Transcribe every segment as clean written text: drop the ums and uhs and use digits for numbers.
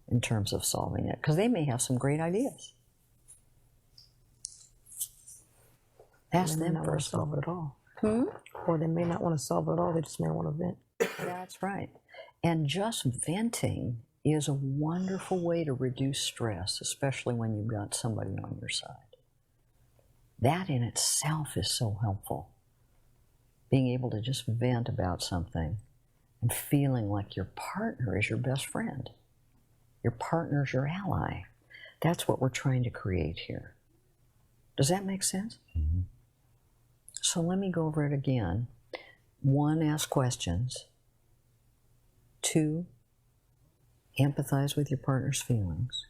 in terms of solving it, because they may have some great ideas. Ask They may them not want to first. solve it at all. Or they may not want to solve it at all. They just may want to vent. That's right. And just venting is a wonderful way to reduce stress, especially when you've got somebody on your side. That in itself is so helpful. Being able to just vent about something and feeling like your partner is your best friend. Your partner's your ally. That's what we're trying to create here. Does that make sense? Mm-hmm. So let me go over it again. 1, ask questions. 2, empathize with your partner's feelings.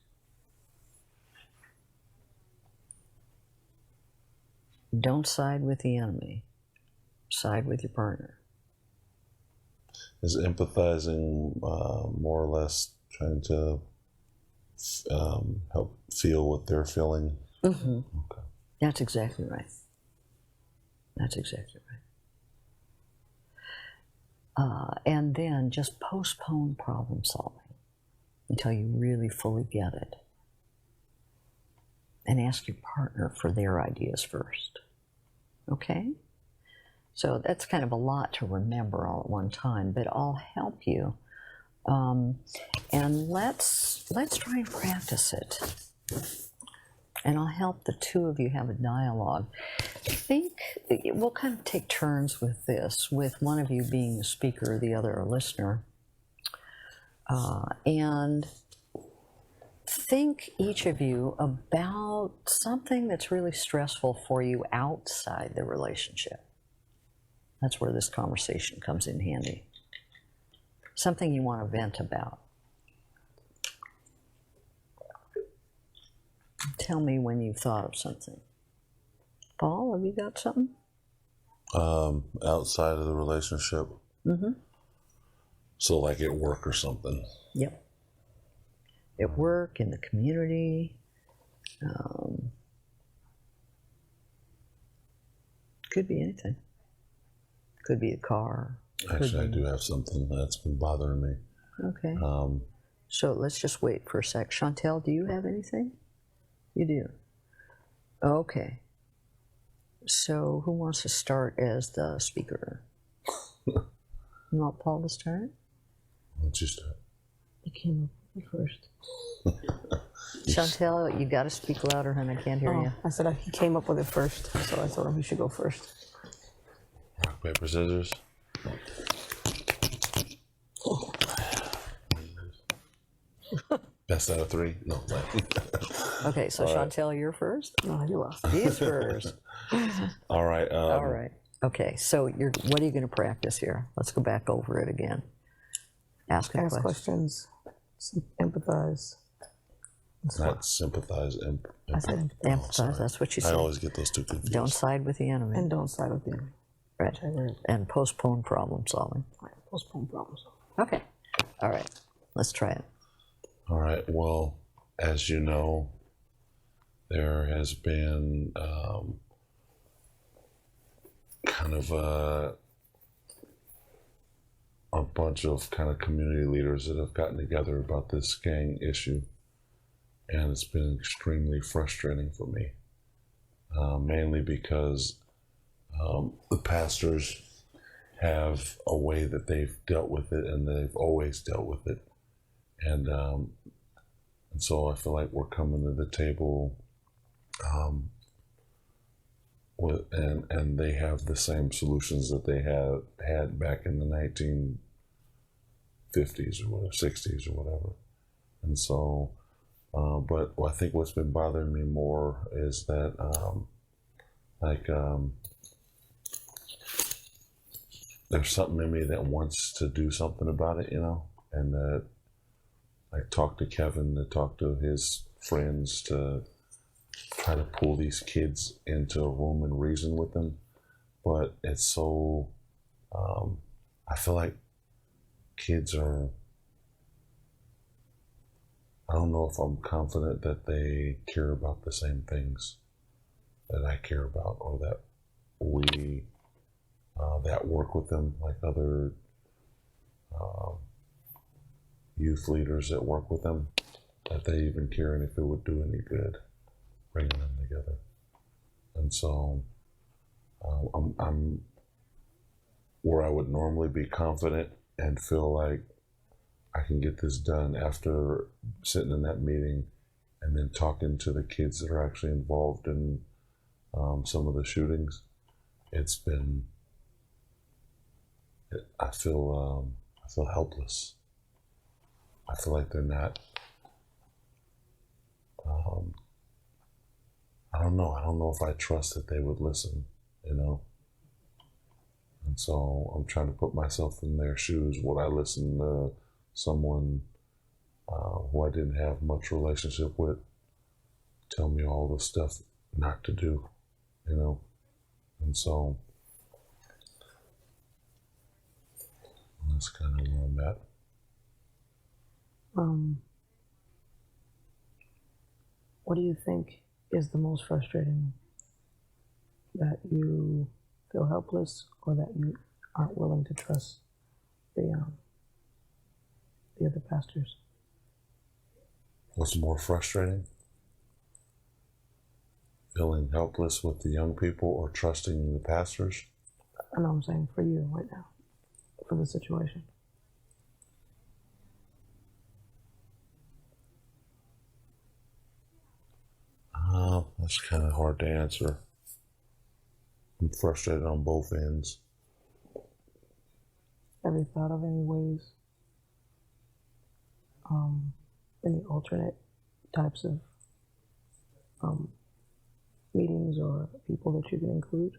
Don't side with the enemy. Side with your partner. Is empathizing more or less trying to help feel what they're feeling? Mm-hmm. Okay. That's exactly right. That's exactly right. And then just postpone problem solving until you really fully get it. And ask your partner for their ideas first. Okay? So that's kind of a lot to remember all at one time, but I'll help you. And let's try and practice it. And I'll help the two of you have a dialogue. We'll kind of take turns with this, with one of you being the speaker, the other a listener. And think, each of you, about something that's really stressful for you outside the relationship. That's where this conversation comes in handy. Something you want to vent about. Tell me when you've thought of something. Paul, have you got something? Outside of the relationship? Mm-hmm. So like at work or something? Yep. At work, in the community. Could be anything. Could be a car. Actually, I do have something that's been bothering me. Okay. So let's just wait for a sec. Chantel, do you have anything? You do. Okay. So who wants to start as the speaker? You want Paul to start? Why don't you start? He came up with it first. Chantel, you got to speak louder, honey. I can't hear you. I said he came up with it first, so I told him he should go first. Rock, paper, scissors. Best out of 3? No. Okay, so Chantel, you're first? No, you lost. He's first. All right. All right. Okay, so what are you going to practice here? Let's go back over it again. Ask questions. Empathize. Not sympathize. I said empathize. That's what you said. I always get those two confused. Don't side with the enemy. And don't side with the enemy. Right. And postpone problem solving. Right. Postpone problem solving. Okay. All right. Let's try it. All right. Well, as you know, there has been kind of a bunch of kind of community leaders that have gotten together about this gang issue. And it's been extremely frustrating for me, mainly because the pastors have a way that they've dealt with it, and they've always dealt with it. And so I feel like we're coming to the table and they have the same solutions that they had back in the 1950s or whatever, 60s or whatever. And so, but I think what's been bothering me more is that, there's something in me that wants to do something about it, and that I talked to Kevin, to talk to his friends, to try to pull these kids into a room and reason with them. But it's so, I feel like kids are, I don't know if I'm confident that they care about the same things that I care about, or that we, that work with them, like other youth leaders that work with them. that they even care and if it would do any good bringing them together. And so I'm where I would normally be confident and feel like I can get this done after sitting in that meeting and then talking to the kids that are actually involved in some of the shootings. It's been, I feel helpless. I feel like they're not, I don't know. I don't know if I trust that they would listen, you know? And so I'm trying to put myself in their shoes. Would I listen to someone who I didn't have much relationship with tell me all the stuff not to do, you know? And so that's kind of where I'm at. What do you think is the most frustrating? That you feel helpless, or that you aren't willing to trust the other pastors? What's more frustrating? Feeling helpless with the young people or trusting the pastors? I know I'm saying for you right now, for the situation. That's kind of hard to answer. I'm frustrated on both ends. Have you thought of any ways, any alternate types of meetings or people that you can include?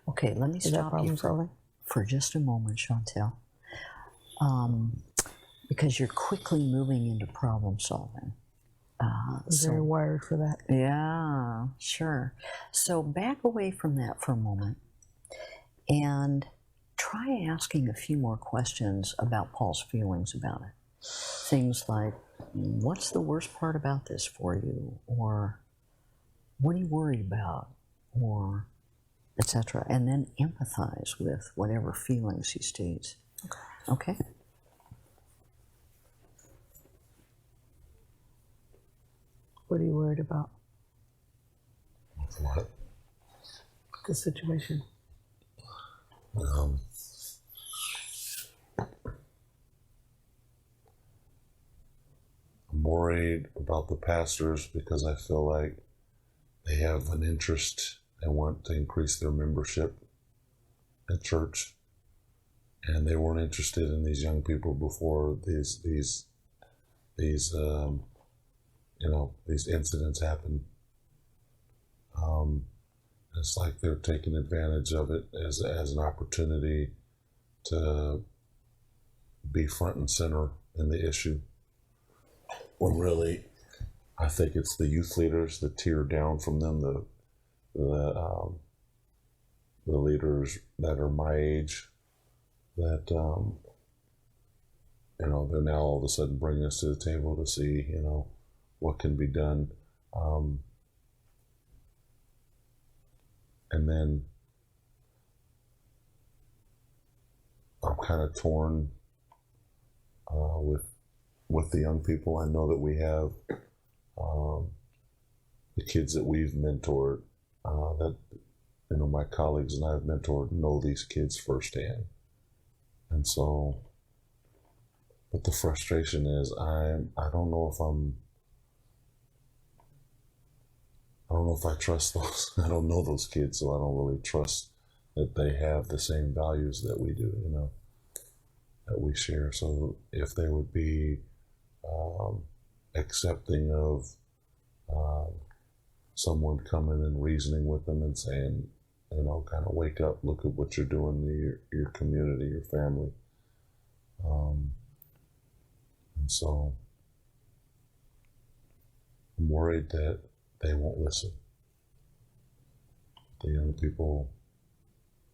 Okay, let me Is that stop you problem solving? for just a moment, Chantel, because you're quickly moving into problem solving. I'm very wired for that. Yeah, sure. So back away from that for a moment and try asking a few more questions about Paul's feelings about it. Things like, what's the worst part about this for you? Or what are you worried about? Or etc. And then empathize with whatever feelings he states. Okay? What are you worried about? What? The situation. I'm worried about the pastors because I feel like they have an interest and want to increase their membership at church, and they weren't interested in these young people before these incidents happened. It's like they're taking advantage of it as an opportunity to be front and center in the issue. When really, I think it's the youth leaders that tear down from them, the leaders that are my age, that they're now all of a sudden bringing us to the table to see what can be done, and then I'm kind of torn with the young people. I know that we have the kids that we've mentored, that my colleagues and I have mentored, know these kids firsthand, and so. But the frustration is I don't know if I trust those. I don't know those kids, so I don't really trust that they have the same values that we do, that we share. So if they would be accepting of someone coming and reasoning with them and saying, kind of wake up, look at what you're doing to your community, your family. And so I'm worried that they won't listen. The young people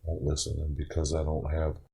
won't listen. And because I don't have